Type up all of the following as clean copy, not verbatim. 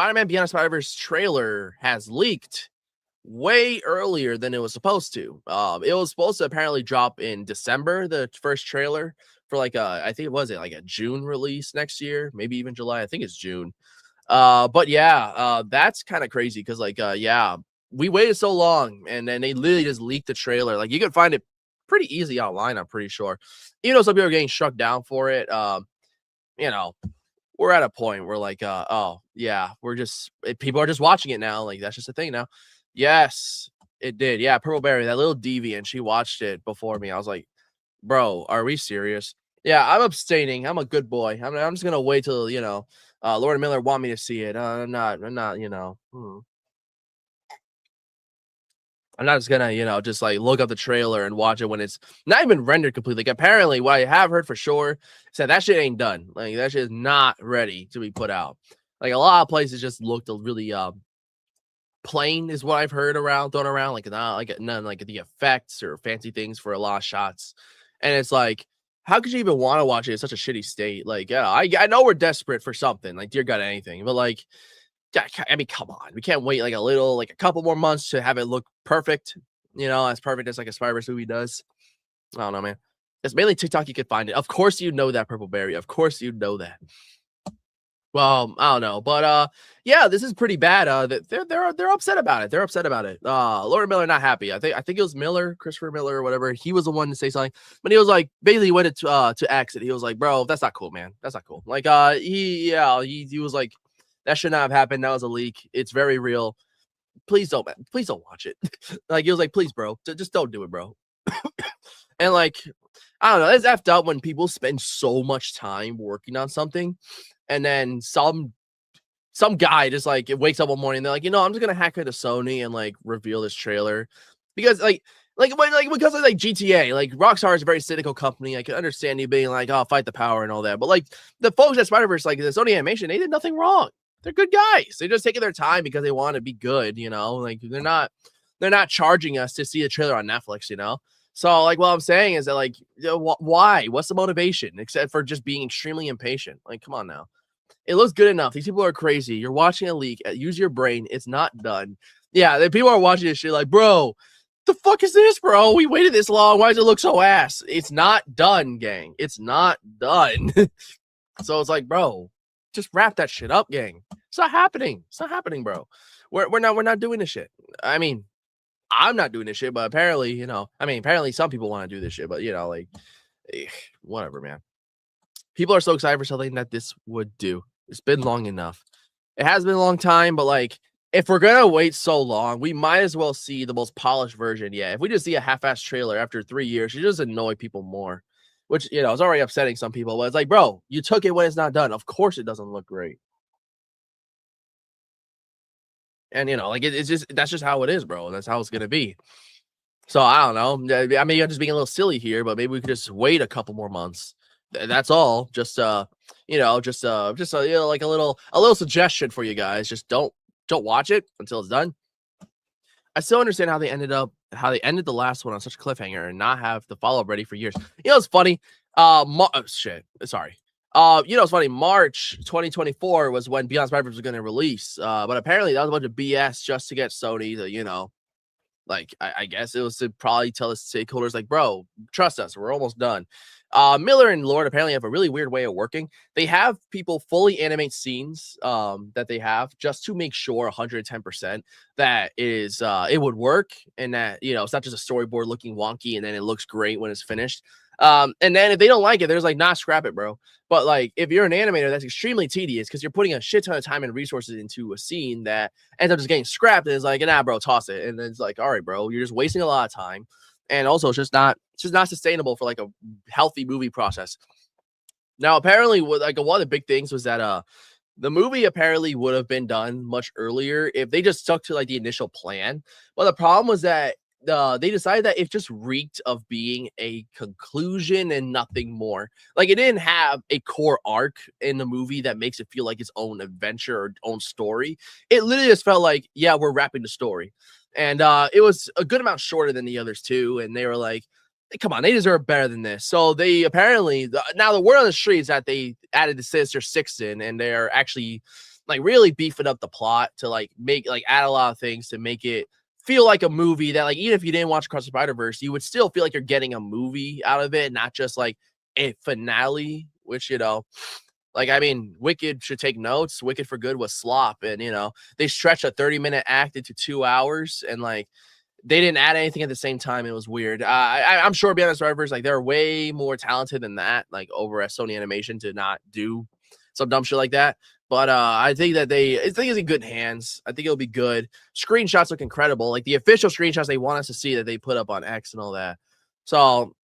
Spider-Man Beyond the Spider-Verse trailer has leaked way earlier than it was supposed to. It was supposed to apparently drop in December, the first trailer for like I think it was like a June release next year, maybe even July. I think it's June. But yeah, that's kind of crazy because like yeah, we waited so long and then they literally just leaked the trailer. Like you can find it pretty easy online, I'm pretty sure. Even though some people are getting struck down for it, you know, we're at a point where like oh yeah, people are just watching it now. Like that's just a thing now. Yes, it did. Yeah, Purple Berry, that little deviant, she watched it before me. I was like, bro, are we serious? Yeah, I'm abstaining. I'm a good boy. I'm just gonna wait till Lord Miller want me to see it. I'm not. I'm not just gonna, just like look up the trailer and watch it when it's not even rendered completely. Like, apparently, what I have heard for sure said that shit ain't done. Like that shit is not ready to be put out. Like a lot of places just looked really plain, is what I've heard thrown around. Like not like none like the effects or fancy things for a lot of shots. And it's like, how could you even want to watch it in such a shitty state? Like, yeah, I know we're desperate for something, like dear God, anything, but like. I mean, come on. We can't wait like a couple more months to have it look perfect, as perfect as like a Spider-Verse movie does. I don't know, man. It's mainly TikTok you can find it. Of course you know that, Purple Berry. Of course you know that. Well, I don't know. But yeah, this is pretty bad. They're upset about it. They're upset about it. Lord Miller not happy. I think it was Christopher Miller or whatever. He was the one to say something. But he was like basically went to exit. He was like, bro, that's not cool, man. That's not cool. Like he was like, that should not have happened. That was a leak. It's very real. Please don't watch it. Like, he was like, please, bro, just don't do it, bro. And like, I don't know. It's effed up when people spend so much time working on something, and then some guy just like wakes up one morning and they're like, I'm just gonna hack into Sony and like reveal this trailer because because of like GTA, like Rockstar is a very cynical company. I can understand you being like, oh, fight the power and all that, but like the folks at Spider-Verse, like the Sony Animation, they did nothing wrong. They're good guys. They're just taking their time because they want to be good, like they're not charging us to see the trailer on Netflix, So like what I'm saying is that like, why? What's the motivation except for just being extremely impatient? Like, come on now. It looks good enough. These people are crazy. You're watching a leak. Use your brain. It's not done. Yeah, the people are watching this shit like, bro, the fuck is this, bro? We waited this long. Why does it look so ass? It's not done, gang. It's not done. So it's like, bro, just wrap that shit up, gang. It's not happening. It's not happening, bro. We're not doing this shit. I mean, I'm not doing this shit, but apparently, apparently some people want to do this shit, but like, whatever, man. People are so excited for something that this would do. It's been long enough. It has been a long time, but like, if we're gonna wait so long, we might as well see the most polished version. Yeah, if we just see a half-ass trailer after 3 years, it just annoy people more. Which, is already upsetting some people. But it's like, bro, you took it when it's not done. Of course it doesn't look great. And, like, that's just how it is, bro. That's how it's going to be. So, I don't know. I mean, I'm just being a little silly here, but maybe we could just wait a couple more months. That's all. Just, like a little suggestion for you guys. Just don't watch it until it's done. I still understand how they ended the last one on such a cliffhanger and not have the follow-up ready for years. It's funny. Sorry. It's funny. March 2024 was when Beyond Spider-Verse was going to release. But apparently that was a bunch of BS just to get Sony to, like, I guess it was to probably tell the stakeholders, like, bro, trust us. We're almost done. Miller and Lord apparently have a really weird way of working. They have people fully animate scenes that they have just to make sure 110% that it would work and that, it's not just a storyboard looking wonky and then it looks great when it's finished. And then if they don't like it, there's like, nah, scrap it, bro. But like, if you're an animator, that's extremely tedious because you're putting a shit ton of time and resources into a scene that ends up just getting scrapped. And it's like, nah, bro, toss it. And then it's like, all right, bro, you're just wasting a lot of time. And also it's just not sustainable for like a healthy movie process. Now, apparently one of the big things was that the movie apparently would have been done much earlier if they just stuck to like the initial plan. But the problem was that they decided that it just reeked of being a conclusion and nothing more. Like, it didn't have a core arc in the movie that makes it feel like its own adventure or own story. It literally just felt like, yeah, we're wrapping the story. And it was a good amount shorter than the others too. And they were like, hey, come on, they deserve better than this. So they apparently, now the word on the street is that they added the Sinister Six in, and they're actually like really beefing up the plot to like make like add a lot of things to make it feel like a movie that like even if you didn't watch Across the Spider-Verse, you would still feel like you're getting a movie out of it, not just like a finale, which like, I mean, Wicked should take notes. Wicked for Good was slop. And, they stretched a 30-minute act into 2 hours and, like, they didn't add anything at the same time. It was weird. I'm sure Beyond the Survivors, like, they're way more talented than that, like, over at Sony Animation to not do some dumb shit like that. But I think that it's in good hands. I think it'll be good. Screenshots look incredible. Like, the official screenshots they want us to see that they put up on X and all that. So,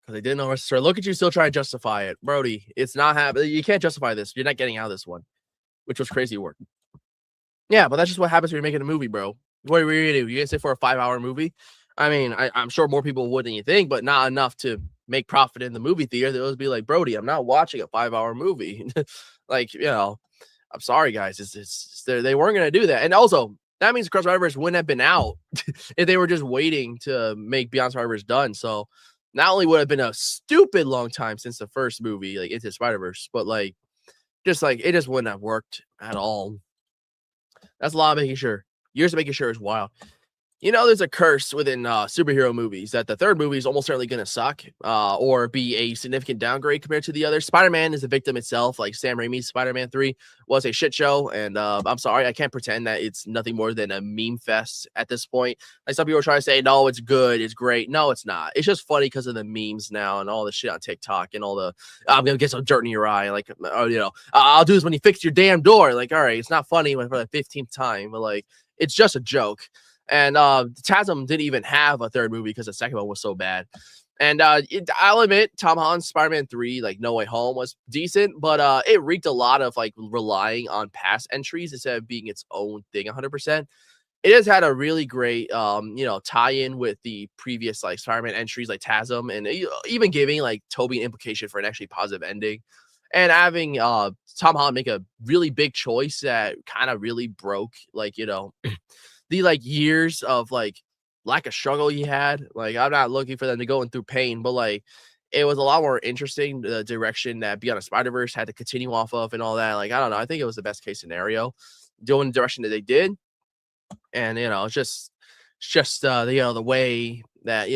they didn't know where to start. Look at you still trying to justify it. Brody, it's not happening. You can't justify this. You're not getting out of this one, which was crazy work. Yeah, but that's just what happens when you're making a movie, bro. What are you going to do? You going to sit for a 5-hour movie? I mean, I'm sure more people would than you think, but not enough to make profit in the movie theater. They'll just be like, Brody, I'm not watching a 5-hour movie. Like, I'm sorry, guys. They weren't going to do that. And also, that means Across the Spider-Verse wouldn't have been out if they were just waiting to make Beyond Spider-Verse done. So, not only would it have been a stupid long time since the first movie, like Into Spider-Verse, but like it just wouldn't have worked at all. That's a lot of making sure. Years of making sure is wild. There's a curse within superhero movies that the third movie is almost certainly going to suck or be a significant downgrade compared to the others. Spider-Man is a victim itself. Like Sam Raimi's Spider-Man 3 was a shit show. And I'm sorry, I can't pretend that it's nothing more than a meme fest at this point. Like some people are trying to say, no, it's good, it's great. No, it's not. It's just funny because of the memes now and all the shit on TikTok and all the, I'm going to get some dirt in your eye. Like, I'll do this when you fix your damn door. Like, all right, it's not funny for the 15th time, but like, it's just a joke. And TASM didn't even have a third movie because the second one was so bad. And I'll admit, Tom Holland's Spider-Man 3, like No Way Home, was decent, but it reeked a lot of like relying on past entries instead of being its own thing 100%. It has had a really great, tie-in with the previous like Spider-Man entries like TASM, and even giving like Tobey an implication for an actually positive ending. And having Tom Holland make a really big choice that kind of really broke, like, the like years of like lack of struggle he had. Like, I'm not looking for them to go through pain, but like it was a lot more interesting the direction that Beyond the Spider-Verse had to continue off of and all that. Like, I don't know. I think it was the best case scenario doing the direction that they did. And it's just the way that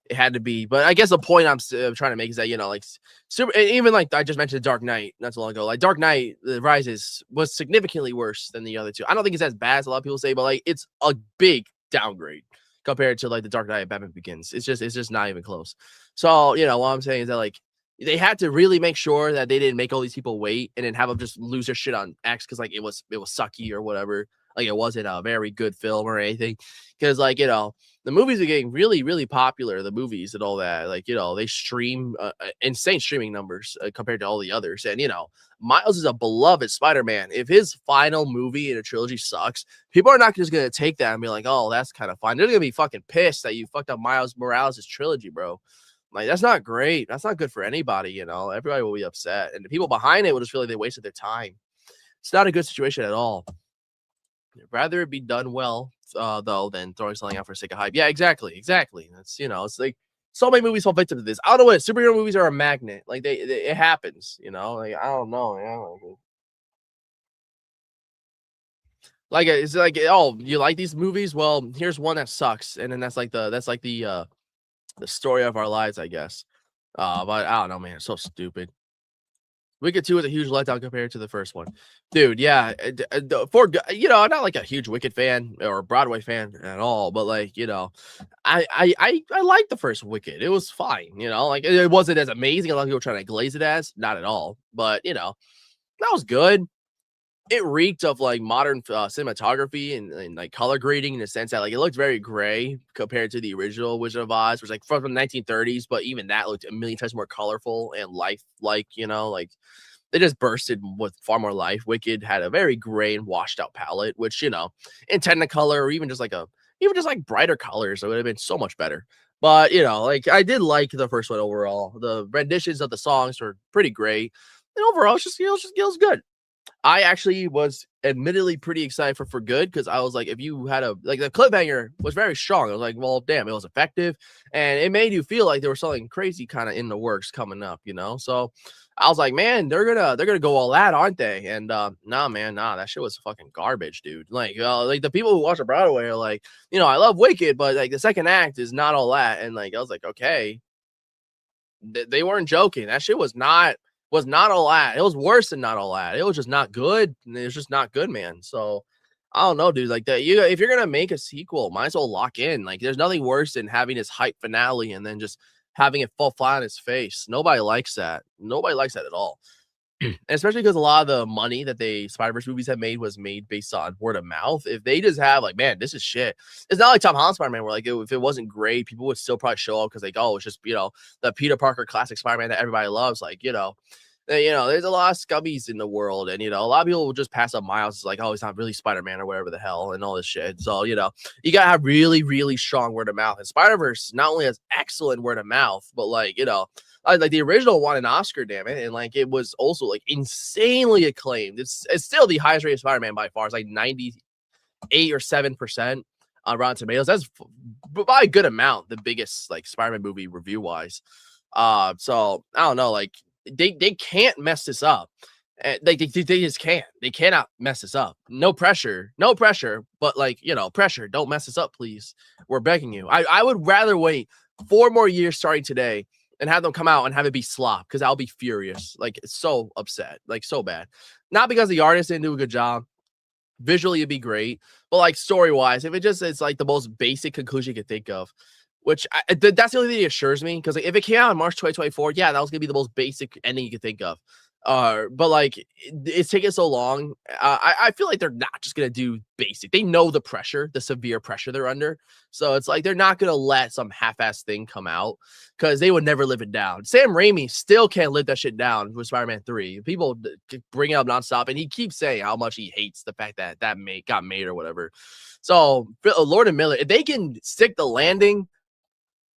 it had to be. But I guess the point I'm trying to make is that like super, even like I just mentioned Dark Knight not so long ago. Like Dark Knight the Rises was significantly worse than the other two. I don't think it's as bad as a lot of people say, but like it's a big downgrade compared to like the Dark Knight Batman Begins. It's just not even close. So what I'm saying is that like they had to really make sure that they didn't make all these people wait and then have them just lose their shit on X because like it was sucky or whatever. Like it wasn't a very good film or anything. Because like the movies are getting really, really popular, the movies and all that. Like, they stream insane streaming numbers compared to all the others. And, Miles is a beloved Spider-Man. If his final movie in a trilogy sucks, people are not just going to take that and be like, oh, that's kind of fine. They're going to be fucking pissed that you fucked up Miles Morales' trilogy, bro. Like, that's not great. That's not good for anybody, Everybody will be upset. And the people behind it will just feel like they wasted their time. It's not a good situation at all. I'd rather it be done well, though, than throwing something out for the sake of hype. Yeah, exactly. That's it's like so many movies fall victim to this. I don't know what superhero movies are a magnet. Like it happens. Like I don't know. Like it's like, oh, you like these movies? Well, here's one that sucks, and then that's like the story of our lives, I guess. But I don't know, man. It's so stupid. Wicked 2 is a huge letdown compared to the first one. Dude, yeah. I'm not like a huge Wicked fan or a Broadway fan at all, but like, I like the first Wicked. It was fine, like it wasn't as amazing. A lot of people were trying to glaze it as, not at all. But that was good. It reeked of like modern cinematography and like color grading in the sense that like it looked very gray compared to the original Wizard of Oz, which was like from the 1930s, but even that looked a million times more colorful and life-like, like they just bursted with far more life. Wicked had a very gray and washed out palette, which, in Technicolor or even just like brighter colors, it would have been so much better. But, like I did like the first one overall. The renditions of the songs were pretty great. And overall, it was good. I actually was admittedly pretty excited for Good because I was like, if you had the cliffhanger was very strong. I was like, well, damn, it was effective and it made you feel like there was something crazy kind of in the works coming up, So I was like, man, they're gonna go all out, aren't they? And nah, man, nah, that shit was fucking garbage, dude. Like the people who watch the Broadway are like, I love Wicked, but like the second act is not all that. And like I was like, okay, they weren't joking. That shit was not all that. It was worse than not all that. It was just not good. It was just not good, man. So I don't know, dude. Like that, if you're gonna make a sequel, might as well lock in. Like, there's nothing worse than having this hype finale and then just having it fall flat on its face. Nobody likes that. Nobody likes that at all. And especially because a lot of the money that they Spider-Verse movies have made was made based on word of mouth. If they just have like, man, this is shit. It's not like Tom Holland Spider-Man where like if it wasn't great, people would still probably show up because like, oh, it's just the Peter Parker classic Spider-Man that everybody loves. Like, there's a lot of scummies in the world, and a lot of people will just pass up Miles. It's like, oh, he's not really Spider-Man or whatever the hell, and all this shit. So you gotta have really, really strong word of mouth. And Spider-Verse not only has excellent word of mouth, but like the original won an Oscar, damn it, and like it was also like insanely acclaimed. It's still the highest rated Spider-Man by far. It's like 98 or 7% on Rotten Tomatoes. That's by a good amount the biggest like Spider-Man movie review wise. So I don't know, like. They can't mess this up. They just can't. They cannot mess this up. No pressure, but like pressure. Don't mess this up, please. We're begging you. I would rather wait 4 more years starting today and have them come out and have it be slop because I'll be furious. Like so upset, like so bad. Not because the artist didn't do a good job. Visually, it'd be great, but like story wise, if it's like the most basic conclusion you could think of. Which that's the only thing that assures me, because like, if it came out in March 2024, yeah, that was gonna be the most basic ending you could think of. But like it's taking so long. I feel like they're not just gonna do basic. They know the pressure, the severe pressure they're under. So it's like they're not gonna let some half-ass thing come out because they would never live it down. Sam Raimi still can't live that shit down with Spider-Man 3. People bring it up nonstop, and he keeps saying how much he hates the fact that got made or whatever. So Lord and Miller, if they can stick the landing.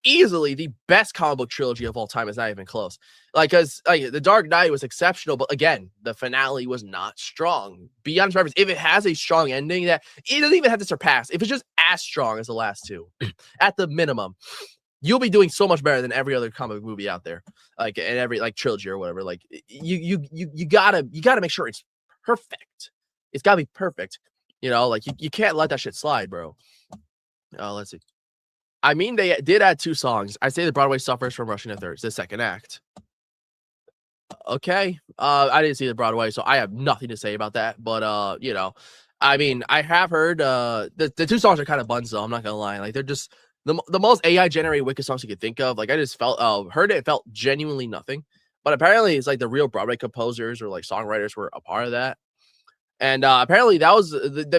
Easily the best comic book trilogy of all time. Is not even close. Like, because like, The Dark Knight was exceptional, but again, the finale was not strong. Beyond Spider-Verse, if it has a strong ending that it doesn't even have to surpass, if it's just as strong as the last two, at the minimum, you'll be doing so much better than every other comic book movie out there, like in every like trilogy or whatever. Like you gotta make sure it's perfect. It's gotta be perfect. Like you can't let that shit slide, bro. Let's see. I mean, they did add 2 songs. I say the Broadway suffers from rushing the thirds, the second act. Okay. I didn't see the Broadway, so I have nothing to say about that. But I mean, I have heard the 2 songs are kind of buns though. I'm not gonna lie. Like they're just the most AI generated Wicked songs you could think of. Like I just heard it felt genuinely nothing. But apparently it's like the real Broadway composers or like songwriters were a part of that. And apparently that was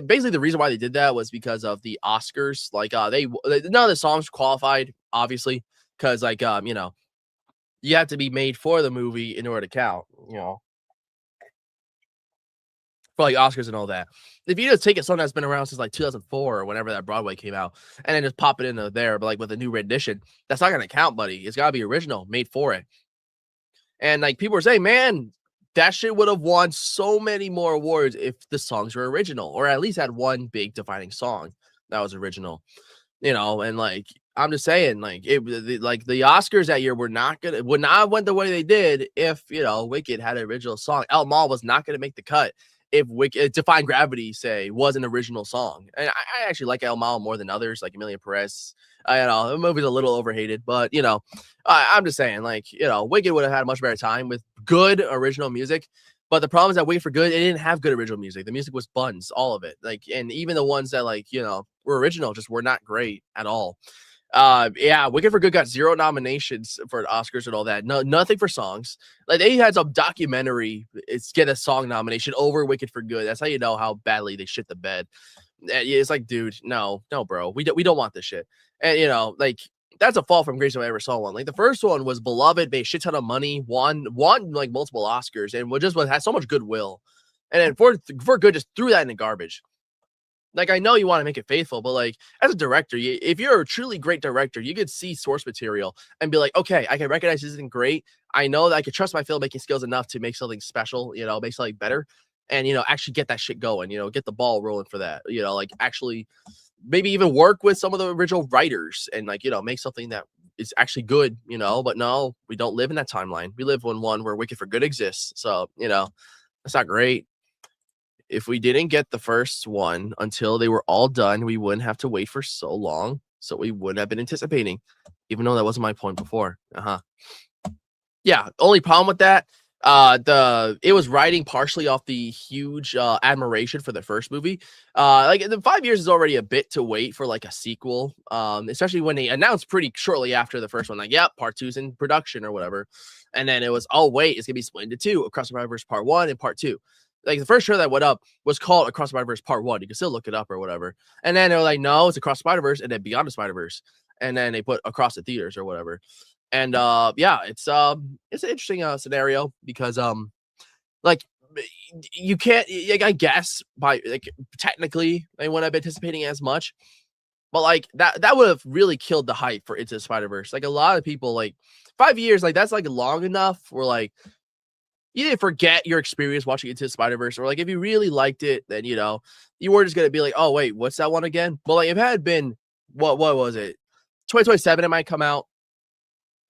basically the reason why they did that was because of the Oscars. Like none of the songs qualified, obviously, because like you have to be made for the movie in order to count. For like Oscars and all that. If you just take a song that's been around since like 2004 or whenever that Broadway came out, and then just pop it into there, but like with a new rendition, that's not gonna count, buddy. It's gotta be original, made for it. And like people were saying, man, that shit would have won so many more awards if the songs were original, or at least had one big defining song that was original. And like I'm just saying, like like the Oscars that year would not have went the way they did if Wicked had an original song. El Mal was not gonna make the cut if Wicked Defying Gravity was an original song. And I actually like El Mal more than others, like Emilia Perez. The movie's a little overhated, but I'm just saying, like, Wicked would have had a much better time with good original music. But the problem is that Wicked for Good, it didn't have good original music. The music was buns, all of it. Like, and even the ones that were original just were not great at all. Yeah, Wicked for Good got 0 nominations for Oscars and all that. No, nothing for songs. Like they had some documentary. Get a song nomination over Wicked for Good. That's how you know how badly they shit the bed. It's like, dude, no, bro, we don't want this shit. And like that's a fall from grace if I ever saw one. Like the first one was beloved, made a shit ton of money, won like multiple Oscars, and had so much goodwill. And then for Good just threw that in the garbage. Like, I know you want to make it faithful, but like as a director, if you're a truly great director, you could see source material and be like, okay, I can recognize this isn't great. I know that I can trust my filmmaking skills enough to make something special, make something better, and actually get that shit going. Get the ball rolling for that. Like actually maybe even work with some of the original writers and like make something that is actually good, but no, we don't live in that timeline. We live in one where Wicked for Good exists. So, that's not great. If we didn't get the first one until they were all done, we wouldn't have to wait for so long. So we wouldn't have been anticipating, even though that wasn't my point before. Yeah, only problem with that, it was riding partially off the huge admiration for the first movie. Like the 5 years is already a bit to wait for like a sequel, especially when they announced pretty shortly after the first one, like, yep, part 2's in production or whatever. And then it was, oh wait, it's gonna be split into two, Across the Spider-Verse Part 1 and Part 2. Like the first trailer that went up was called Across the Spider-Verse Part 1. You can still look it up or whatever. And then they were like, no, it's Across the Spider-Verse and then Beyond the Spider-Verse. And then they put Across the Theaters or whatever. And yeah, it's an interesting scenario because like you can't, like, I guess by like technically they wouldn't have been anticipating as much, but like that would have really killed the hype for Into the Spider-Verse. Like a lot of people, like 5 years, like that's like long enough where like you didn't forget your experience watching Into the Spider-Verse, or like if you really liked it, then you were just gonna be like, oh wait, what's that one again? But like if it had been what was it, 2027, it might come out.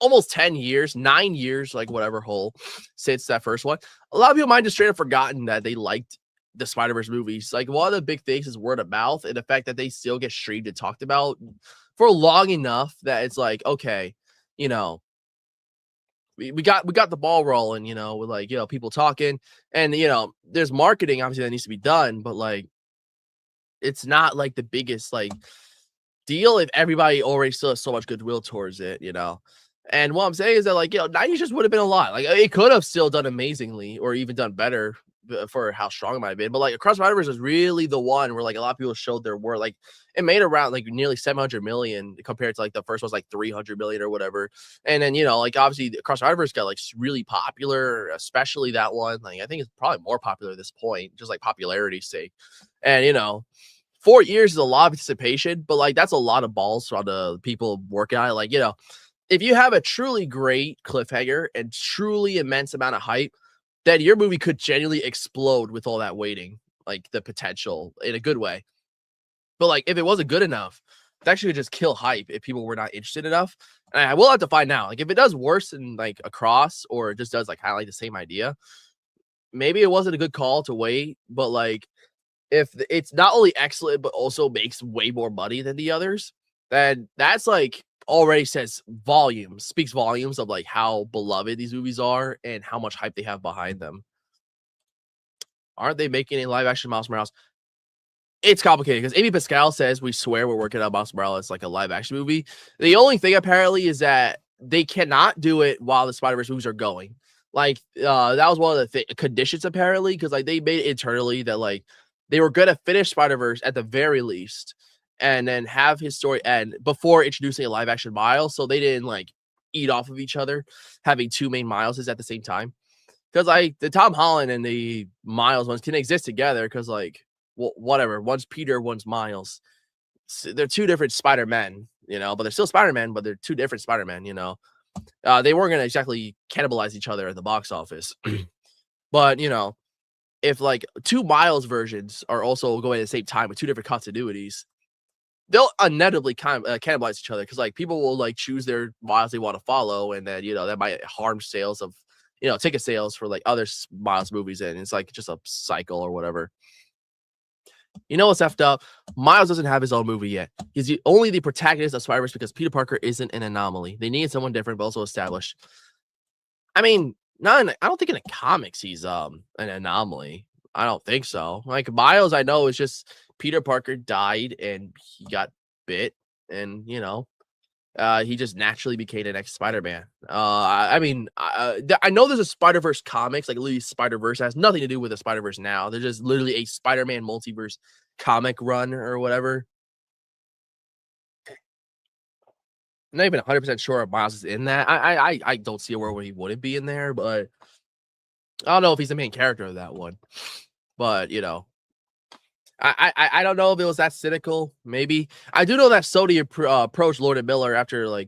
Almost 10 years, 9 years, like whatever whole since that first one. A lot of people might just straight up forgotten that they liked the Spider-Verse movies. Like one of the big things is word of mouth and the fact that they still get streamed and talked about for long enough that it's like, okay, we got the ball rolling, with like, people talking, and there's marketing obviously that needs to be done, but like it's not like the biggest like deal if everybody already still has so much goodwill towards it. And what I'm saying is that, like, 90s just would have been a lot. Like, it could have still done amazingly or even done better for how strong it might have been. But, like, Across the Spider-Verse is really the one where, like, a lot of people showed their worth. Like, it made around, like, nearly 700 million compared to, like, the first was, like, 300 million or whatever. And then, like, obviously, Across the Spider-Verse got, like, really popular, especially that one. Like, I think it's probably more popular at this point, just, like, popularity's sake. And, 4 years is a lot of anticipation, but, like, that's a lot of balls for the people working on it. Like, if you have a truly great cliffhanger and truly immense amount of hype, then your movie could genuinely explode with all that waiting, like the potential in a good way. But like if it wasn't good enough, it actually could just kill hype if people were not interested enough. And I will have to find out. Like if it does worse than like Across, or it just does like highlight the same idea, maybe it wasn't a good call to wait. But like if it's not only excellent but also makes way more money than the others, then that's like already speaks volumes of like how beloved these movies are and how much hype they have behind them. Aren't they making a live action Miles Morales? It's complicated because Amy Pascal says we swear we're working on Miles Morales like a live action movie. The only thing apparently is that they cannot do it while the Spider-Verse movies are going. Like that was one of the conditions apparently, because like they made it internally that like they were gonna finish Spider-Verse at the very least and then have his story end before introducing a live action Miles. So they didn't like eat off of each other, having two main Mileses at the same time. Because like the Tom Holland and the Miles ones can exist together because like, well, whatever. One's Peter, one's Miles. They're two different Spider-Men, but they're still Spider-Man, but they're two different Spider-Men, They weren't going to exactly cannibalize each other at the box office. But, if like two Miles versions are also going at the same time with two different continuities, they'll inevitably kind of cannibalize each other because like people will like choose their Miles they want to follow, and then that might harm sales of ticket sales for like other Miles movies, and it's like just a cycle or whatever. What's effed up? Miles doesn't have his own movie yet. He's only the protagonist of Spider-Verse because Peter Parker isn't an anomaly. They needed someone different but also established. I mean, I don't think in the comics he's an anomaly. I don't think so. Like Miles, I know is just Peter Parker died and he got bit, and he just naturally became the next Spider-Man. I know there's a Spider-Verse comics, like literally Spider-Verse has nothing to do with the Spider-Verse now. There's just literally a Spider-Man multiverse comic run or whatever. I'm not even 100% sure if Miles is in that. I don't see a world where he wouldn't be in there, but I don't know if he's the main character of that one. But I don't know if it was that cynical. Maybe I do know that Sony approached Lord and Miller after they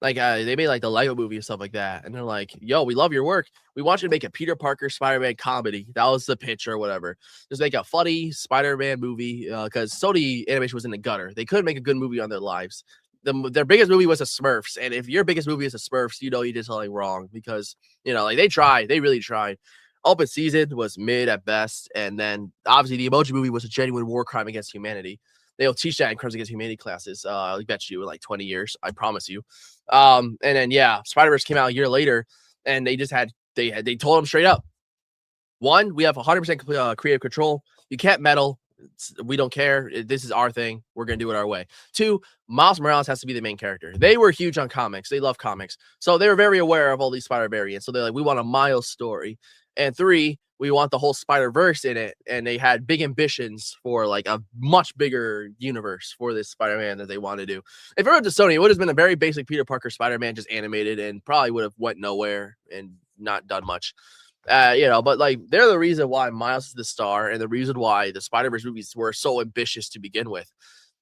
made like the Lego movie and stuff like that, and they're like, "Yo, we love your work. We want you to make a Peter Parker Spider-Man comedy." That was the pitch or whatever. Just make a funny Spider-Man movie because Sony Animation was in the gutter. They couldn't make a good movie on their lives. their biggest movie was a Smurfs, and if your biggest movie is a Smurfs, you know you did something wrong because like they really tried. Open season was mid at best, and then obviously the Emoji Movie was a genuine war crime against humanity. They'll teach that in Crimes Against Humanity classes. I bet you in like 20 years, I promise you. And then Spider-Verse came out a year later, and they told them straight up. One, we have 100% creative control. You can't meddle. We don't care. This is our thing. We're going to do it our way. Two, Miles Morales has to be the main character. They were huge on comics. They love comics. So they were very aware of all these Spider variants. So they're like, we want a Miles story. And three, we want the whole Spider-Verse in it. And they had big ambitions for like a much bigger universe for this Spider-Man that they want to do. If it were to Sony, it would have been a very basic Peter Parker Spider-Man just animated and probably would have went nowhere and not done much. But like they're the reason why Miles is the star and the reason why the Spider-Verse movies were so ambitious to begin with.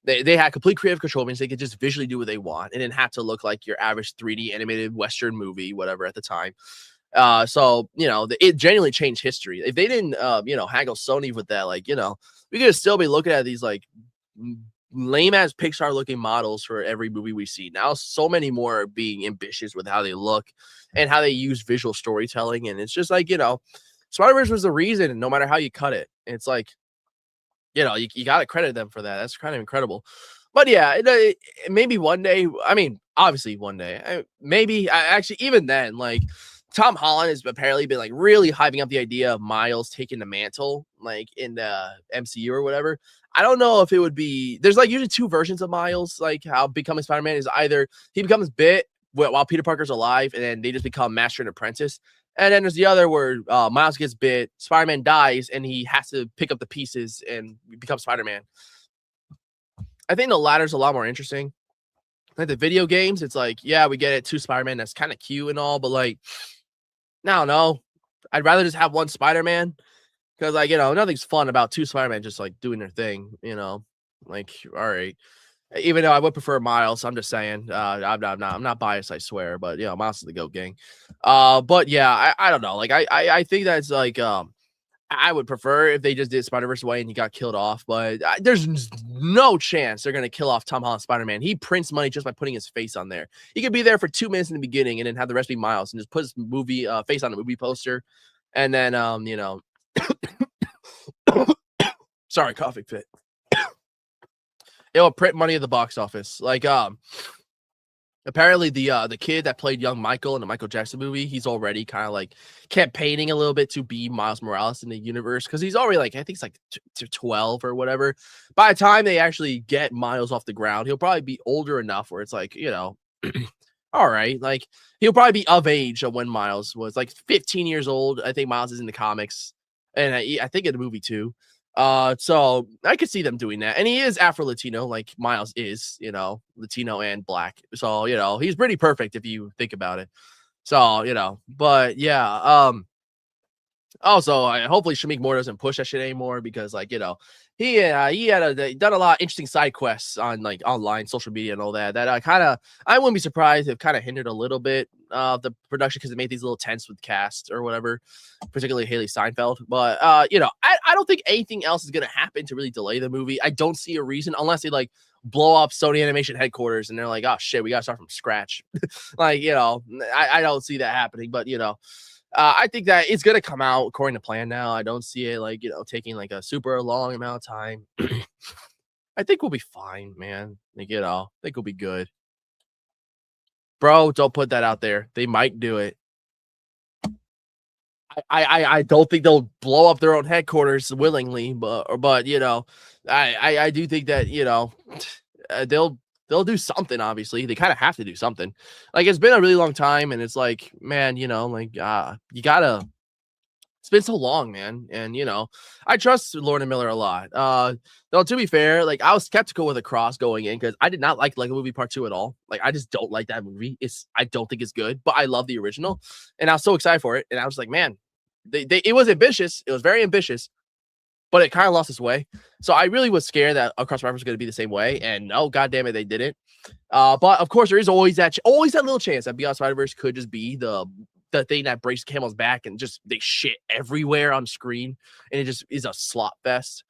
They had complete creative control, means they could just visually do what they want and didn't have to look like your average 3D animated Western movie, whatever at the time. It genuinely changed history. If they didn't, haggle Sony with that, we could still be looking at these like lame ass Pixar looking models for every movie we see. Now, so many more are being ambitious with how they look and how they use visual storytelling. And it's just like, Spider-Verse was the reason, no matter how you cut it. It's like, you got to credit them for that. That's kind of incredible. But yeah, maybe one day, obviously one day, actually, even then, like, Tom Holland has apparently been like really hyping up the idea of Miles taking the mantle, like in the MCU or whatever. I don't know if it would be. There's like usually two versions of Miles, like how becoming Spider-Man is either he becomes bit while Peter Parker's alive, and then they just become master and apprentice. And then there's the other where Miles gets bit, Spider-Man dies, and he has to pick up the pieces and become Spider-Man. I think the latter's a lot more interesting. Like the video games, it's like, yeah, we get it, two Spider-Man, that's kind of cute and all, but like, I don't know. I'd rather just have one Spider-Man because, like, nothing's fun about two Spider-Man just like doing their thing, like, all right. Even though I would prefer Miles, I'm just saying, I'm not biased, I swear, but Miles is the GOAT gang. But yeah, I don't know. Like, I think that's like, I would prefer if they just did Spider-Verse away and he got killed off, but there's no chance they're going to kill off Tom Holland Spider-Man. He prints money just by putting his face on there. He could be there for 2 minutes in the beginning and then have the rest be Miles and just put his movie face on the movie poster. And then, sorry, coughing fit. It will print money at the box office. Like, apparently the kid that played young Michael in the Michael Jackson movie, he's already kind of like campaigning a little bit to be Miles Morales in the universe because he's already like, I think it's like 12 or whatever. By the time they actually get Miles off the ground, he'll probably be older enough where it's like, all right, like he'll probably be of age of when Miles was like 15 years old. I think Miles is in the comics, and I think in the movie too. So I could see them doing that. And he is Afro-Latino, like Miles is, Latino and black. So, he's pretty perfect if you think about it. So, but yeah, also, hopefully Shamik Moore doesn't push that shit anymore because, like, he had done a lot of interesting side quests on like online social media and all that. That I wouldn't be surprised if kind of hindered a little bit of the production because it made these little tense with cast or whatever, particularly Haley Steinfeld. But I don't think anything else is gonna happen to really delay the movie. I don't see a reason unless they like blow up Sony Animation headquarters and they're like, oh shit, we gotta start from scratch. Like, I don't see that happening, but I think that it's gonna come out according to plan now. I don't see it like taking like a super long amount of time. I think we'll be fine, man. Like, I think we'll be good. Bro, don't put that out there. They might do it. I don't think they'll blow up their own headquarters willingly, but I do think that they'll do something. Obviously, they kind of have to do something. Like, it's been a really long time, and it's like, man, you gotta. It's been so long, man, and I trust Lord and Miller a lot. Though to be fair, like I was skeptical with Across going in because I did not like Lego Movie Part 2 at all. Like, I just don't like that movie. I don't think it's good, but I love the original, and I was so excited for it. And I was like, man, it was ambitious. It was very ambitious, but it kind of lost its way. So I really was scared that Across the River was going to be the same way. And no, goddamn it, they didn't. But of course, there is always that little chance that Beyond Spider-Verse could just be the thing that breaks Camel's back and just they shit everywhere on screen, and it just is a slop fest.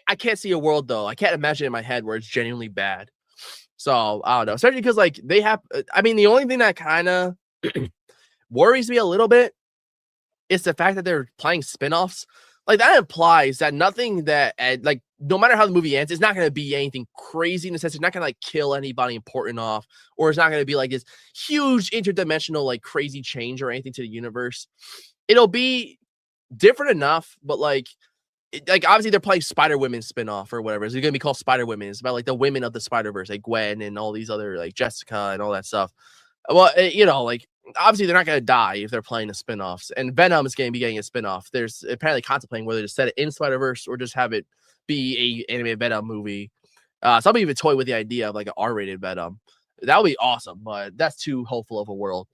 I can't see a world though. I can't imagine in my head where it's genuinely bad. So I don't know, especially because like they have. I mean, the only thing that kind of worries me a little bit is the fact that they're playing spinoffs. Like that implies that nothing that like no matter how the movie ends, it's not going to be anything crazy in the sense it's not going to like kill anybody important off, or it's not going to be like this huge interdimensional like crazy change or anything to the universe. It'll be different enough, but like like obviously they're playing Spider Women spinoff or whatever. It's gonna be called Spider Women. It's about like the women of the Spider Verse, like Gwen and all these other like Jessica and all that stuff. Well, you know, like obviously they're not gonna die if they're playing the spinoffs. And Venom is gonna be getting a spinoff. There's apparently contemplating whether to set it in Spider Verse or just have it be a animated Venom movie. Some even toy with the idea of like an R-rated Venom. That would be awesome, but that's too hopeful of a world.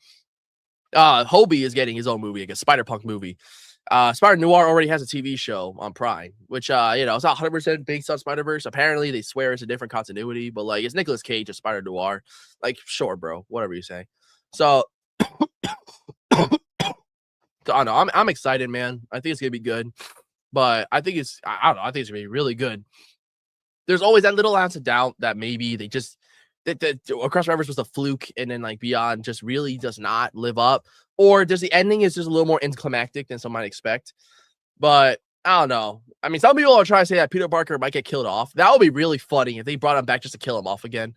Hobie is getting his own movie, like a Spider-Punk movie. Spider Noir already has a TV show on Prime, which you know, it's not 100% based on Spider-Verse. Apparently, they swear it's a different continuity, but like it's Nicolas Cage as Spider Noir. Like, sure, bro, whatever you say. So, I don't know. I'm excited, man. I think it's gonna be good, but I think I don't know. I think it's gonna be really good. There's always that little ounce of doubt that maybe they just that Across Rivers was a fluke, and then like Beyond just really does not live up, or does the ending is just a little more anticlimactic than some might expect. But I don't know. I mean, some people are trying to say that Peter Parker might get killed off. That would be really funny if they brought him back just to kill him off again.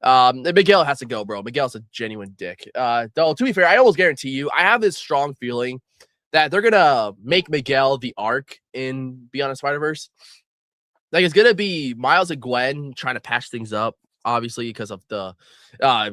Miguel has to go, bro. Miguel's a genuine dick. Though, to be fair, I almost guarantee you, I have this strong feeling that they're gonna make Miguel the arc in Beyond the Spider-Verse. Like it's gonna be Miles and Gwen trying to patch things up, obviously because of the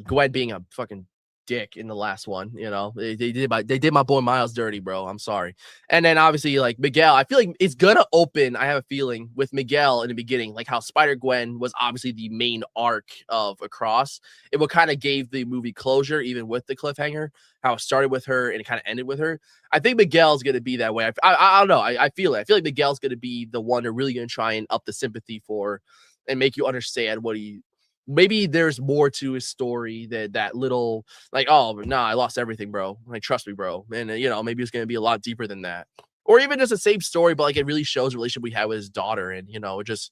Gwen being a fucking dick in the last one. You know, they did my boy Miles dirty, bro. I'm sorry. And then obviously like Miguel, I feel like it's gonna open. I have a feeling with Miguel in the beginning, like how Spider Gwen was obviously the main arc of Across. It will kind of gave the movie closure, even with the cliffhanger. How it started with her and it kind of ended with her. I think Miguel's gonna be that way. I don't know. I feel it. I feel like Miguel's gonna be the one they're really gonna try and up the sympathy for, and make you understand what he. Maybe there's more to his story that little like, oh nah, I lost everything, bro. Like trust me, bro. And you know, maybe it's gonna be a lot deeper than that, or even just the same story, but like it really shows the relationship we had with his daughter, and you know, it just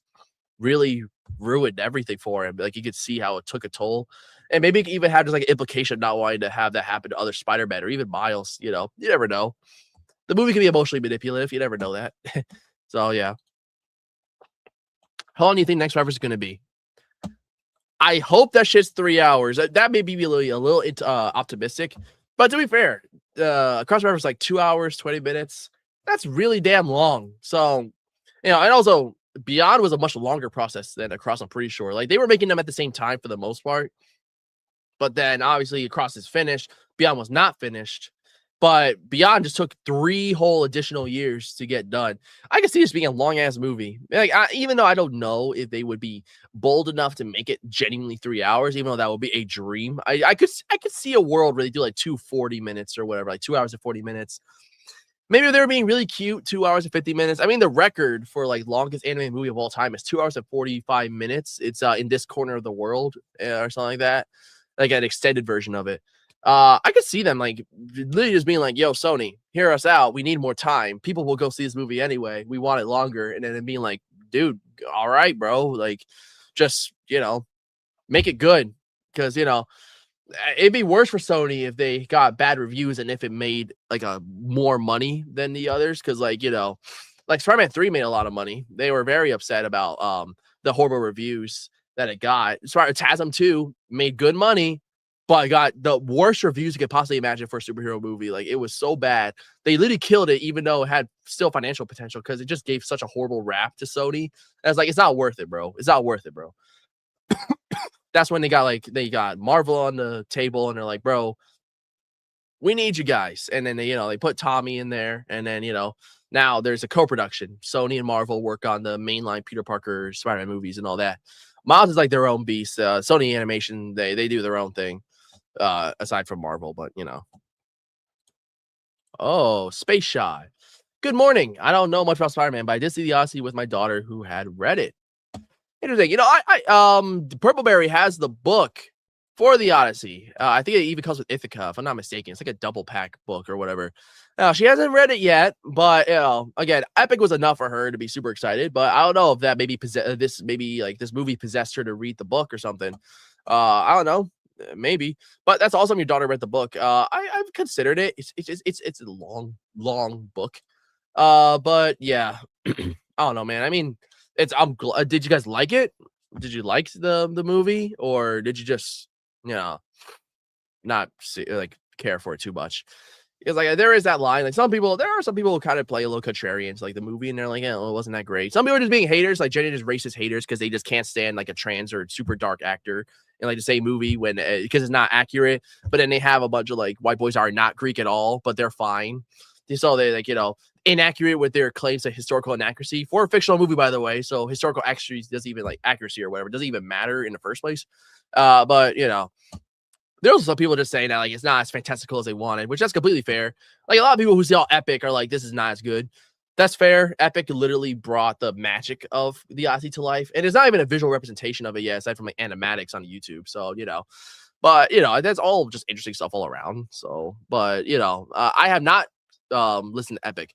really ruined everything for him. Like you could see how it took a toll, and maybe it even had just like an implication of not wanting to have that happen to other Spider-Man or even Miles. You know, you never know. The movie can be emotionally manipulative. You never know that. So yeah, how long do you think next Survivor is gonna be? I hope that shit's 3 hours. That may be a little optimistic, but to be fair, Across River is like 2 hours, 20 minutes. That's really damn long. So, you know, and also Beyond was a much longer process than Across. I'm pretty sure. Like they were making them at the same time for the most part, but then obviously Across is finished. Beyond was not finished. But Beyond just took 3 whole additional years to get done. I can see this being a long ass movie. Like, even though I don't know if they would be bold enough to make it genuinely 3 hours, even though that would be a dream. I could see a world where they do like 240 minutes or whatever, like 2 hours and 40 minutes. Maybe if they're being really cute, 2 hours and 50 minutes. I mean, the record for like longest animated movie of all time is 2 hours and 45 minutes. It's in This Corner of the World or something like that, like an extended version of it. I could see them like literally just being like, yo, Sony, hear us out. We need more time. People will go see this movie anyway. We want it longer. And then being like, dude, all right, bro. Like, just, you know, make it good. Because, you know, it'd be worse for Sony if they got bad reviews and if it made like a more money than the others. Because, like, you know, like Spider-Man 3 made a lot of money. They were very upset about the horrible reviews that it got. TASM 2 made good money, but I got the worst reviews you could possibly imagine for a superhero movie. Like, it was so bad. They literally killed it, even though it had still financial potential, because it just gave such a horrible rap to Sony. And it's like, it's not worth it, bro. It's not worth it, bro. That's when they got Marvel on the table, and they're like, bro, we need you guys. And then they put Tommy in there, and then, now there's a co-production. Sony and Marvel work on the mainline Peter Parker Spider-Man movies and all that. Miles is like their own beast. Sony Animation, they do their own thing. Aside from Marvel, but oh, Space Shy. Good morning. I don't know much about Spider-Man, but I did see the Odyssey with my daughter who had read it. Interesting. Purpleberry has the book for the Odyssey. I think it even comes with Ithaca, if I'm not mistaken. It's like a double pack book or whatever. She hasn't read it yet, but again, Epic was enough for her to be super excited. But I don't know if that this movie possessed her to read the book or something. I don't know, maybe, but that's awesome. Your daughter read the book. I've considered it. It's a long book. But yeah, I don't know, man. I mean, did you guys like it? Did you like the movie, or did you just you know not like care for it too much? Because like there is that line, like there are some people who kind of play a little contrarian to like the movie, and they're like, yeah, well, it wasn't that great. Some people are just being haters, like Jenny, just racist haters, because they just can't stand like a trans or super dark actor in like the same movie when because it's not accurate. But then they have a bunch of like white boys are not Greek at all, but they're fine. So they like inaccurate with their claims to historical inaccuracy for a fictional movie, by the way. So historical accuracy doesn't even like accuracy or whatever doesn't even matter in the first place. But there's also some people just saying that like it's not as fantastical as they wanted, which that's completely fair. Like a lot of people who see all Epic are like, this is not as good. That's fair. Epic literally brought the magic of the Odyssey to life, and it's not even a visual representation of it yet, aside from like animatics on YouTube. So but that's all just interesting stuff all around. So, but I have not listened to Epic.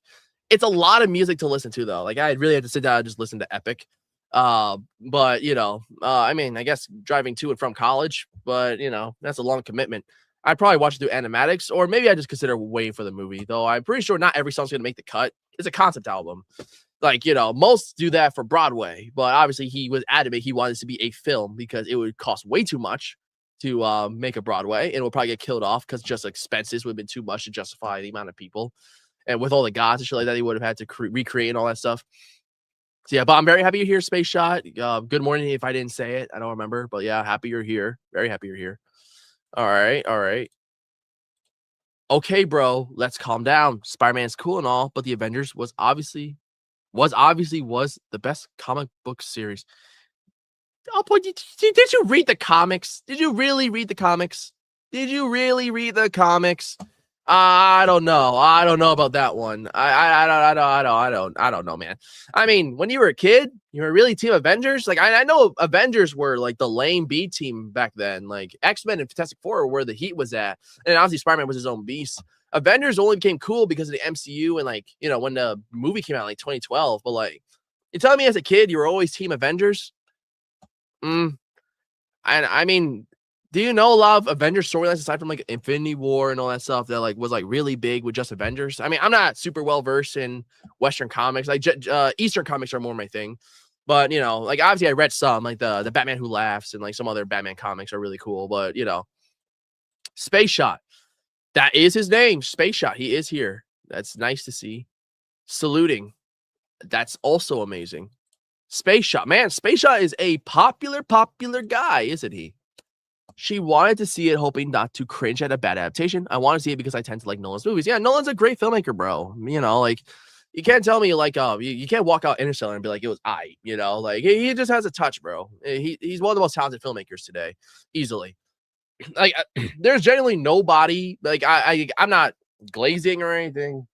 It's a lot of music to listen to though. Like I really have to sit down and just listen to Epic. But I mean, I guess driving to and from college, but that's a long commitment. I'd probably watch it through animatics, or maybe I just consider waiting for the movie, though I'm pretty sure not every song's gonna make the cut. It's a concept album. Like, most do that for Broadway, but obviously he was adamant he wanted it to be a film because it would cost way too much to make a Broadway, and it would probably get killed off because just expenses would have been too much to justify the amount of people. And with all the gods and shit like that, he would have had to recreate and all that stuff. So yeah, but I'm very happy you're here, Space Shot. Good morning if I didn't say it. I don't remember, but yeah, happy you're here. Very happy you're here. All right, all right. Okay, bro, let's calm down. Spider-Man's cool and all, but the Avengers was obviously the best comic book series. Oh, boy, did you read the comics? Did you really read the comics? Did you really read the comics? I don't know. I don't know about that one. I don't know, man. I mean, when you were a kid, you were really Team Avengers. Like I know Avengers were like the lame B team back then. Like X-Men and Fantastic Four were where the heat was at, and obviously Spider-Man was his own beast. Avengers only became cool because of the MCU and like when the movie came out like 2012. But like, you telling me as a kid you were always Team Avengers? And I mean, do you know a lot of Avengers storylines aside from like Infinity War and all that stuff that like was like really big with just Avengers? I mean, I'm not super well versed in Western comics. Like Eastern comics are more my thing. But like obviously I read some like the Batman Who Laughs and like some other Batman comics are really cool. But Space Shot. That is his name, Space Shot. He is here. That's nice to see. Saluting. That's also amazing. Space Shot. Man, Space Shot is a popular guy, isn't he? She wanted to see it, hoping not to cringe at a bad adaptation. I want to see it because I tend to like Nolan's movies. Yeah, Nolan's a great filmmaker, bro. Like you can't tell me like you can't walk out Interstellar and be like it was like he just has a touch, bro. He's one of the most talented filmmakers today, easily. Like there's generally nobody like I'm not glazing or anything.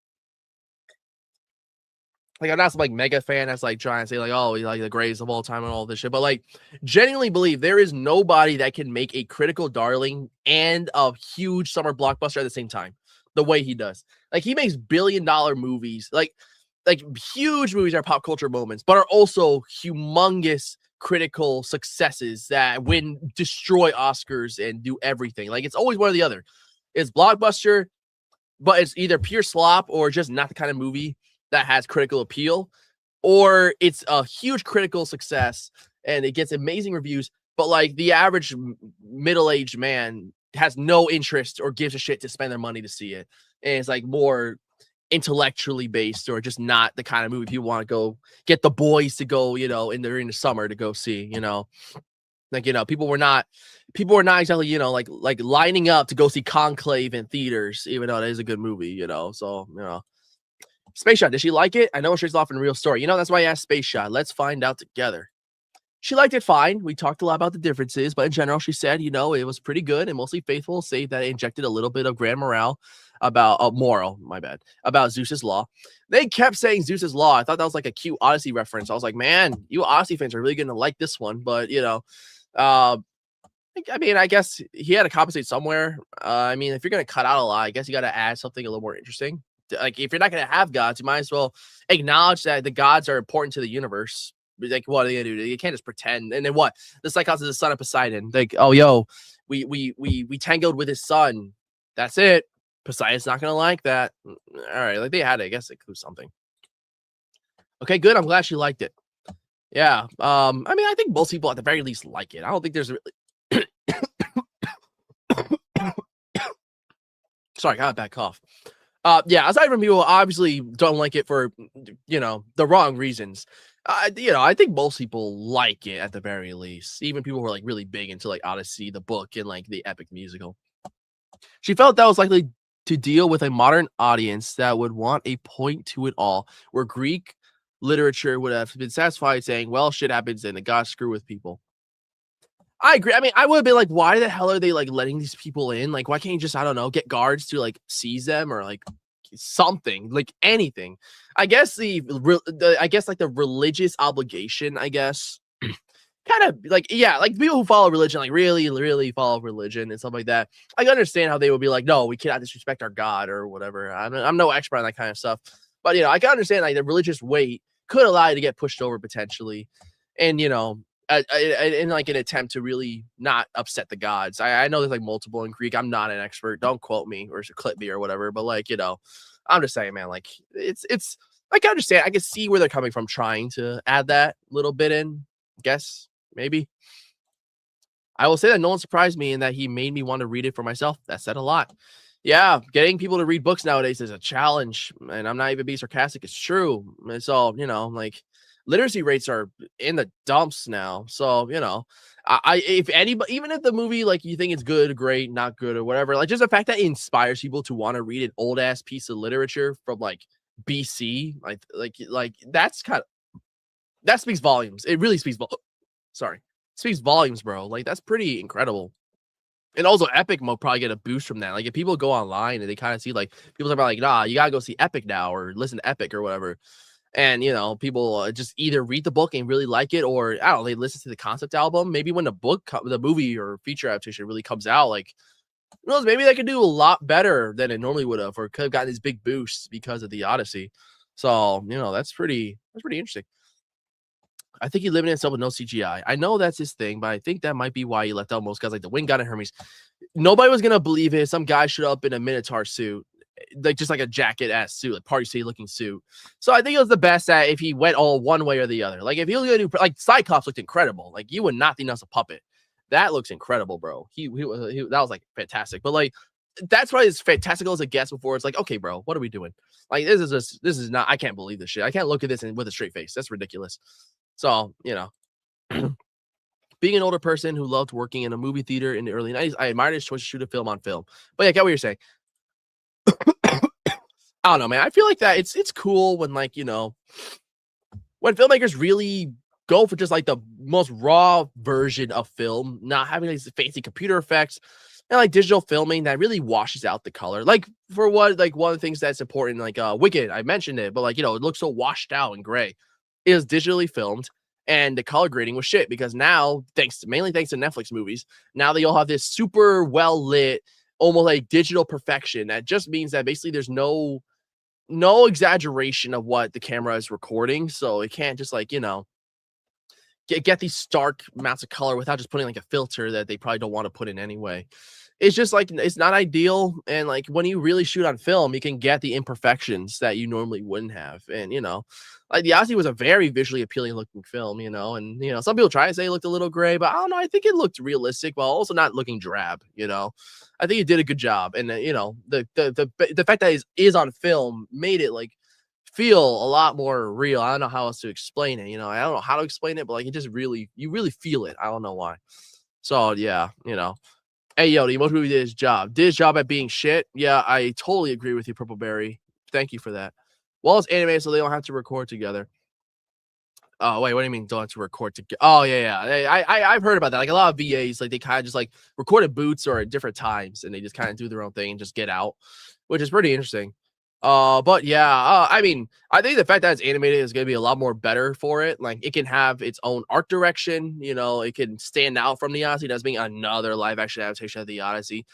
Like I'm not some like mega fan that's like trying to say like, oh, he's like the greatest of all time and all this shit. But like genuinely believe there is nobody that can make a critical darling and a huge summer blockbuster at the same time. The way he does. Like he makes billion-dollar movies, like huge movies are pop culture moments, but are also humongous critical successes that destroy Oscars and do everything. Like it's always one or the other. It's blockbuster, but it's either pure slop or just not the kind of movie that has critical appeal, or it's a huge critical success and it gets amazing reviews, but like the average middle-aged man has no interest or gives a shit to spend their money to see it. And it's like more intellectually based or just not the kind of movie people want to go get the boys to go, during the summer to go see, like, people were not exactly, like lining up to go see Conclave in theaters, even though that is a good movie, so, Space Shot, did she like it? I know it's off in Real Story. That's why I asked Space Shot. Let's find out together. She liked it fine. We talked a lot about the differences, but in general, she said, it was pretty good and mostly faithful, save that it injected a little bit of grand moral about Zeus's Law. They kept saying Zeus's Law. I thought that was like a cute Odyssey reference. I was like, man, you Odyssey fans are really going to like this one. But, I mean, I guess he had to compensate somewhere. I mean, if you're going to cut out a lot, I guess you got to add something a little more interesting. Like if you're not going to have gods, you might as well acknowledge that the gods are important to the universe, like, what are they gonna do? You can't just pretend. And then what? The Cyclops is the son of Poseidon. Like, oh, yo, we tangled with his son. That's it. Poseidon's not gonna like that. All right, like they had to, I guess, include something. Okay, good. I'm glad she liked it. Yeah. I mean, I think most people at the very least like it. I don't think there's really sorry, I got a bad cough. Yeah, aside from people obviously don't like it for, the wrong reasons. I think most people like it at the very least. Even people who are like really big into like Odyssey, the book, and like the epic musical. She felt that was likely to deal with a modern audience that would want a point to it all, where Greek literature would have been satisfied saying, well, shit happens and the gods screw with people. I agree. I mean, I would have been like, why the hell are they like letting these people in? Like, why can't you just, I don't know, get guards to like seize them or like something, like anything? I guess I guess like the religious obligation, I guess, kind of like, yeah, like people who follow religion, like really follow religion and stuff like that. I can understand how they would be like, no, we cannot disrespect our God or whatever. I'm no expert on that kind of stuff, but I can understand like the religious weight could allow you to get pushed over potentially, and in like an attempt to really not upset the gods. I know there's like multiple in Greek. I'm not an expert. Don't quote me or clip me or whatever. But like, I'm just saying, man, like it's I can understand. I can see where they're coming from trying to add that little bit in, I guess, maybe. I will say that no one surprised me and that he made me want to read it for myself. That said a lot. Yeah, getting people to read books nowadays is a challenge. And I'm not even being sarcastic. It's true. And so, like literacy rates are in the dumps now. So, if anybody, even if the movie, like you think it's good, great, not good, or whatever, like just the fact that it inspires people to want to read an old ass piece of literature from like BC, like that's that speaks volumes. It really speaks speaks volumes, bro. Like that's pretty incredible. And also Epic will probably get a boost from that. Like if people go online and they kind of see like people talk about like, nah, you gotta go see Epic now or listen to Epic or whatever. And people just either read the book and really like it, or I don't know, they listen to the concept album. Maybe when the movie or feature adaptation really comes out, like who knows, maybe they could do a lot better than it normally would have, or could have gotten these big boosts because of the Odyssey. So, that's pretty interesting. I think he limited himself with no CGI. I know that's his thing, but I think that might be why he left out most guys like the Wind God and Hermes. Nobody was gonna believe it. Some guy showed up in a Minotaur suit, like just like a jacket ass suit, like party city looking suit. So I think it was the best that if he went all one way or the other. Like if he was gonna do like Cyclops looked incredible. Like you would not think that's a puppet. That looks incredible, bro. He that was like fantastic. But like that's why as fantastical as it gets before it's like, okay, bro, what are we doing? Like this is not. I can't believe this shit. I can't look at this with a straight face. That's ridiculous. So, being an older person who loved working in a movie theater in the early 90s, I admired his choice to shoot a film on film. But yeah, I get what you're saying. I don't know, man. I feel like that it's cool when like, when filmmakers really go for just like the most raw version of film, not having these fancy computer effects and like digital filming that really washes out the color. Like for one of the things that's important, like Wicked, I mentioned it, but like, it looks so washed out and gray. It was digitally filmed and the color grading was shit because now, mainly thanks to Netflix movies, now they all have this super well lit, almost like digital perfection. That just means that basically there's no exaggeration of what the camera is recording. So it can't just like, get these stark amounts of color without just putting like a filter that they probably don't want to put in anyway. It's just like, it's not ideal. And like when you really shoot on film, you can get the imperfections that you normally wouldn't have. And, like the Odyssey was a very visually appealing looking film, and, some people try to say it looked a little gray, but I don't know. I think it looked realistic while also not looking drab, I think it did a good job. And, the fact that it is on film made it like feel a lot more real. I don't know how else to explain it. I don't know how to explain it, but like it just you really feel it. I don't know why. So yeah, hey, yo, the emoji movie did his job. Did his job at being shit. Yeah, I totally agree with you, Purpleberry. Thank you for that. Well, it's animated, so they don't have to record together. Oh, wait, what do you mean don't have to record together? Oh, yeah. I've heard about that. Like a lot of VAs, like they kind of just like record at booths or at different times, and they just kind of do their own thing and just get out, which is pretty interesting. But yeah, I mean, I think the fact that it's animated is going to be a lot more better for it. Like it can have its own art direction, it can stand out from the Odyssey. That's being another live action adaptation of the Odyssey.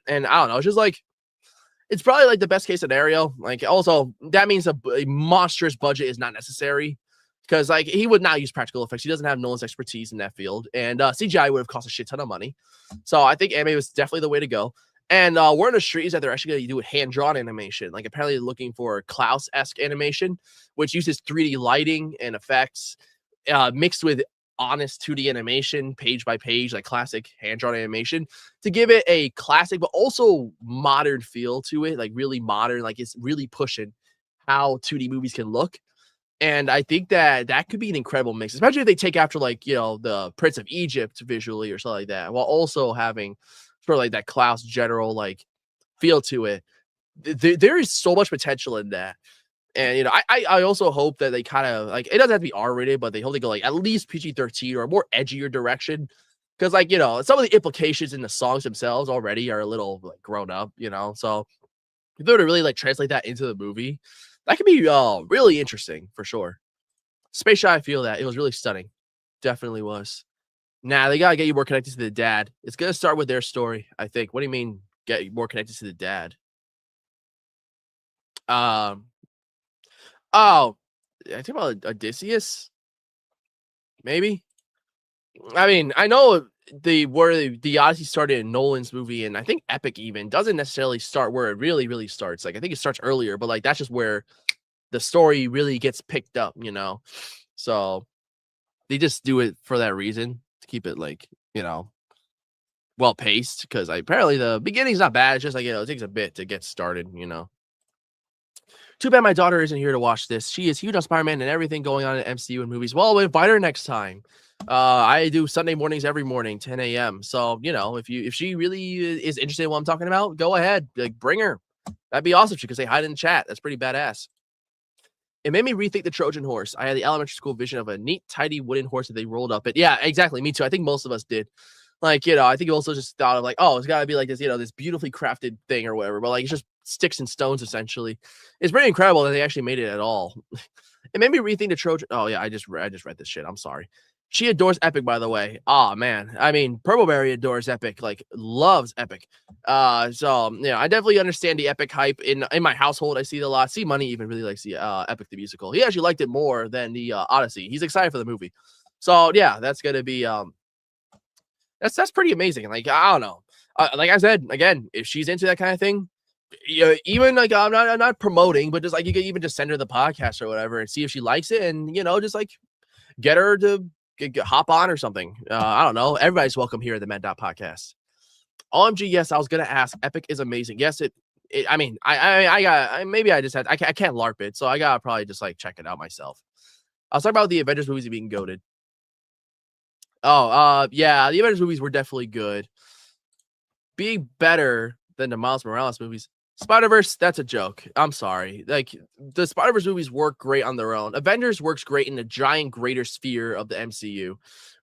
And I don't know, it's just like, it's probably like the best case scenario. Like also that means a monstrous budget is not necessary. because like he would not use practical effects. He doesn't have Nolan's expertise in that field, and CGI would have cost a shit ton of money. So I think anime was definitely the way to go. And word on the street is that they're actually going to do hand drawn animation. Like apparently looking for Klaus-esque animation, which uses 3D lighting and effects mixed with honest 2D animation, page by page, like classic hand drawn animation, to give it a classic but also modern feel to it, like really modern, like it's really pushing how 2D movies can look. And I think that that could be an incredible mix, especially if they take after like, you know, the Prince of Egypt visually or something like that, while also having sort of like that Klaus general like feel to it. There is so much potential in that. And you know, I also hope that they kind of like, it doesn't have to be R-rated, but they hope they go like at least PG-13 or a more edgier direction. Because like, you know, some of the implications in the songs themselves already are a little like grown up, you know. So if they were to really like translate that into the movie, that could be really interesting for sure. Space Shot, I feel that it was really stunning. Definitely was. Nah, they gotta get you more connected to the dad. It's gonna start with their story, I think. What do you mean get more connected to the dad? Um, oh, I think about Odysseus, maybe. I mean, I know where the Odyssey started in Nolan's movie, and I think Epic even doesn't necessarily start where it really starts. Like I think it starts earlier, but like that's just where the story really gets picked up, you know. So they just do it for that reason to keep it like, you know, well paced. Because apparently the beginning's not bad. It's just like, you know, it takes a bit to get started, you know. Too bad my daughter isn't here to watch this. She is huge on Spider-Man and everything going on in MCU and movies. Well, we'll invite her next time. I do Sunday mornings every morning, 10 a.m. So, you know, if she really is interested in what I'm talking about, go ahead. Like, bring her. That'd be awesome. She could say hi in the chat. That's pretty badass. It made me rethink the Trojan horse. I had the elementary school vision of a neat, tidy wooden horse that they rolled up. But yeah, exactly. Me too. I think most of us did. Like, you know, I think you also just thought of like, oh, it's got to be like this, you know, this beautifully crafted thing or whatever. But like, it's just sticks and stones essentially. It's pretty incredible that they actually made it at all. It made me rethink the Trojan. Oh yeah, I just read this shit. I'm sorry. She adores Epic, by the way. Oh man, I mean, Purpleberry adores Epic, like loves Epic. So yeah, I definitely understand the Epic hype in my household. I see it a lot. See, Money even really likes the Epic the musical. He actually liked it more than the Odyssey. He's excited for the movie. So yeah, that's gonna be that's pretty amazing. Like I don't know. Like I said again, if she's into that kind of thing, yeah, even like I'm not promoting, but just like you can even just send her the podcast or whatever and see if she likes it, and you know, just like get her to hop on or something. I don't know. Everybody's welcome here at the MADdot podcast. OMG, yes, I was gonna ask. Epic is amazing. Yes, I mean, maybe I just had I can't LARP it, so I gotta probably just like check it out myself. I was talking about the Avengers movies being goated. Oh, yeah, the Avengers movies were definitely good. Being better than the Miles Morales movies. Spider-Verse, that's a joke. I'm sorry. Like the Spider-Verse movies work great on their own. Avengers works great in the giant greater sphere of the MCU.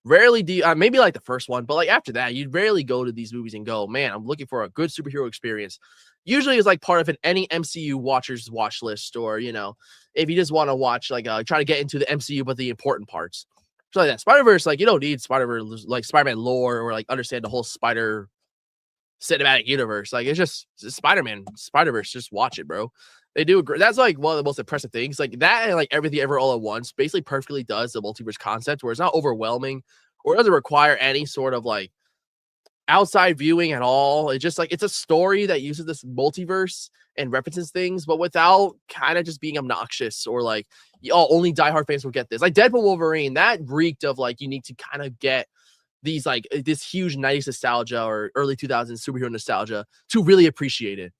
Rarely do maybe like the first one, but like after that, you'd rarely go to these movies and go, man, I'm looking for a good superhero experience. Usually it's like part of any MCU watcher's watch list, or you know, if you just want to watch like try to get into the MCU but the important parts. So like that. Spider-Verse, like you don't need Spider-Verse like Spider-Man lore or like understand the whole Spider cinematic universe. Like it's just Spider-Man, Spider-Verse. Just watch it, bro. They do. That's like one of the most impressive things. Like that, and like everything ever all at once, basically perfectly does the multiverse concept, where it's not overwhelming or it doesn't require any sort of like outside viewing at all. It's just like it's a story that uses this multiverse and references things, but without kind of just being obnoxious or like, oh, only diehard fans will get this. Like Deadpool Wolverine, that reeked of like you need to kind of get these like this huge 90s nostalgia or early 2000s superhero nostalgia to really appreciate it.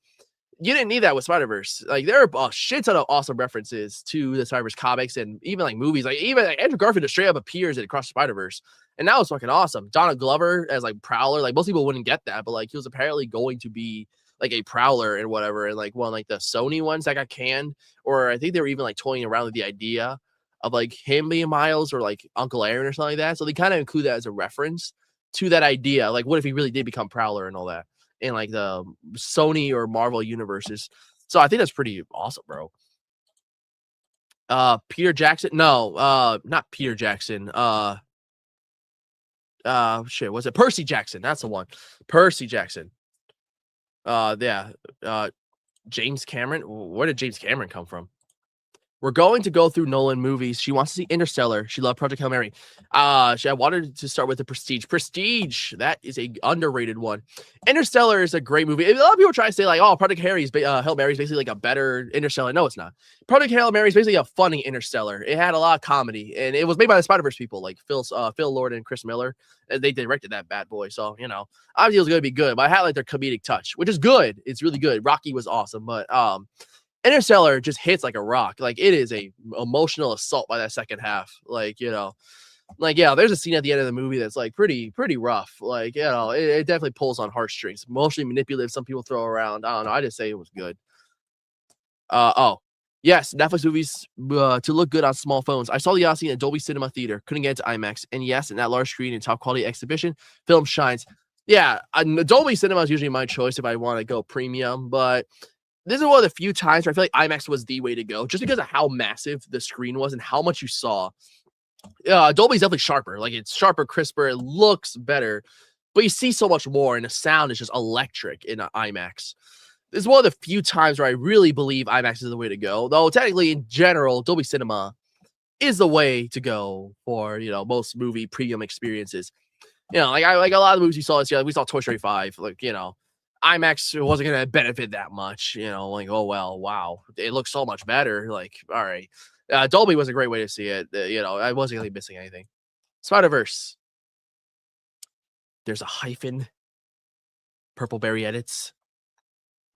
You didn't need that with Spider-Verse. Like there are a shit ton of awesome references to the Spider-Verse comics and even like movies. Like even like, Andrew Garfield just straight up appears in Across the Spider-Verse. And that was fucking awesome. Donald Glover as like Prowler. Like most people wouldn't get that, but like he was apparently going to be like a Prowler and whatever. And like one like the Sony ones that got canned, or I think they were even like toying around with the idea of like him being Miles or like Uncle Aaron or something like that. So they kind of include that as a reference to that idea. Like what if he really did become Prowler and all that in like the Sony or Marvel universes. So I think that's pretty awesome, bro. Peter Jackson. No, not Peter Jackson. Shit, was it Percy Jackson? That's the one. Percy Jackson. Yeah. James Cameron. Where did James Cameron come from? we're going to go through Nolan movies. She wants to see Interstellar. She loved Project Hail Mary. I wanted to start with the Prestige. Prestige, that is a underrated one. Interstellar is a great movie. A lot of people try to say like, oh, Project Hail Mary is basically like a better Interstellar. No, it's not. Project Hail Mary is basically a funny Interstellar. It had a lot of comedy, and it was made by the Spider-Verse people, like Phil Lord and Chris Miller. And they directed that bad boy, so obviously it was going to be good. But I had like their comedic touch, which is good. It's really good. Rocky was awesome, but Interstellar just hits like a rock. Like it is a emotional assault by that second half. Like, yeah, there's a scene at the end of the movie that's like pretty rough. Like, it definitely pulls on heartstrings. Emotionally manipulative, some people throw around. I don't know. I just say it was good. Oh. Yes, Netflix movies to look good on small phones. I saw The Odyssey in a Dolby Cinema theater. Couldn't get into IMAX. And yes, in that large screen and top quality exhibition, film shines. Yeah, Dolby Cinema is usually my choice if I want to go premium, but this is one of the few times where I feel like IMAX was the way to go, just because of how massive the screen was and how much you saw. Dolby's definitely sharper. Like it's sharper, crisper. It looks better, but you see so much more, and the sound is just electric in IMAX. This is one of the few times where I really believe IMAX is the way to go. Though technically, in general, Dolby Cinema is the way to go for most movie premium experiences. Like a lot of the movies you saw this year. We saw Toy Story 5. Like IMAX wasn't gonna benefit that much. Like oh well, wow, it looks so much better. Like all right, Dolby was a great way to see it. I wasn't really missing anything. Spider-Verse. There's a hyphen. Purpleberry edits.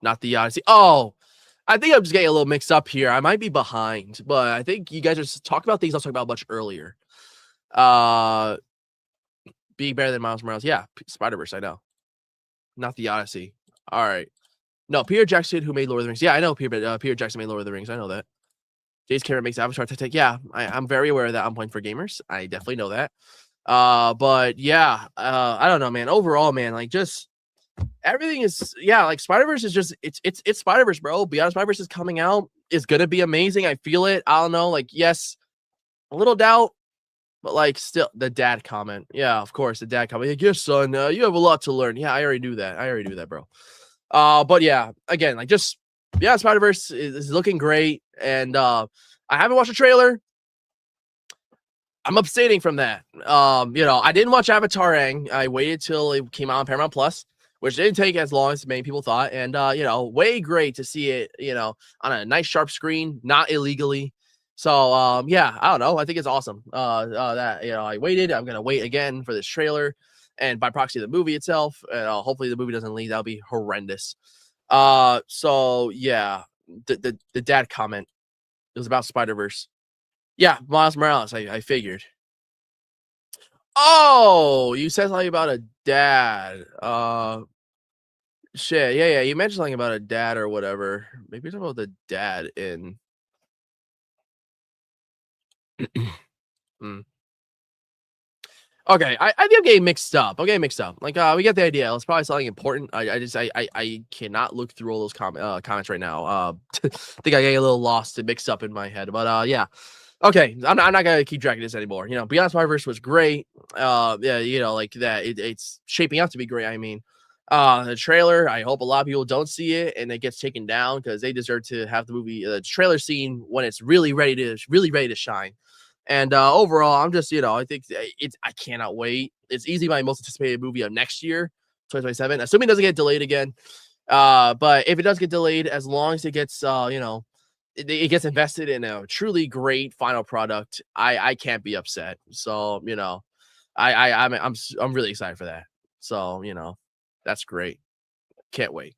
Not the Odyssey. Oh, I think I'm just getting a little mixed up here. I might be behind, but I think you guys are just talking about things I was talking about much earlier. Being better than Miles Morales. Yeah, Spider-Verse, I know. Not the Odyssey. All right. No, Peter Jackson, who made Lord of the Rings. Yeah, I know Peter Jackson made Lord of the Rings. I know that. James Cameron makes Avatar. Yeah, I'm very aware of that on Point for Gamers. I definitely know that. But yeah, I don't know, man. Overall, man, like just everything is like Spider-Verse is just it's Spider-Verse, bro. Beyond Spider-Verse is coming out. It's gonna be amazing. I feel it. I don't know. Like, yes, a little doubt, but like still the dad comment. Yeah, of course, the dad comment. Like, yes, son, you have a lot to learn. Yeah, I already knew that, bro. But yeah, again, like just Spider-Verse is looking great. And I haven't watched a trailer. I'm abstaining from that. I didn't watch Avatar Aang. I waited till it came out on Paramount Plus, which didn't take as long as many people thought. And way great to see it, on a nice sharp screen, not illegally. So I don't know. I think it's awesome. That I waited. I'm gonna wait again for this trailer, and by proxy the movie itself. And hopefully the movie doesn't leak. That'll be horrendous. So yeah, the dad comment. It was about Spider-Verse. Yeah, Miles Morales. I figured. Oh, you said something about a dad. Shit. Yeah. You mentioned something about a dad or whatever. Maybe it's about the dad in. Okay, I think I'm getting mixed up. Like, we get the idea. It's probably something important. I cannot look through all those comments right now. I think I get a little lost and mixed up in my head. But yeah. Okay, I'm not gonna keep dragging this anymore. Beyond Spider-Verse was great. Yeah, like that. It's shaping up to be great. I mean, the trailer. I hope a lot of people don't see it and it gets taken down because they deserve to have the movie, the trailer scene when it's really ready to shine. And overall, I'm just, I think I cannot wait. It's easily my most anticipated movie of next year, 2027, assuming it doesn't get delayed again. But if it does get delayed, as long as it gets, it gets invested in a truly great final product, I can't be upset. So, I'm really excited for that. So, that's great. Can't wait.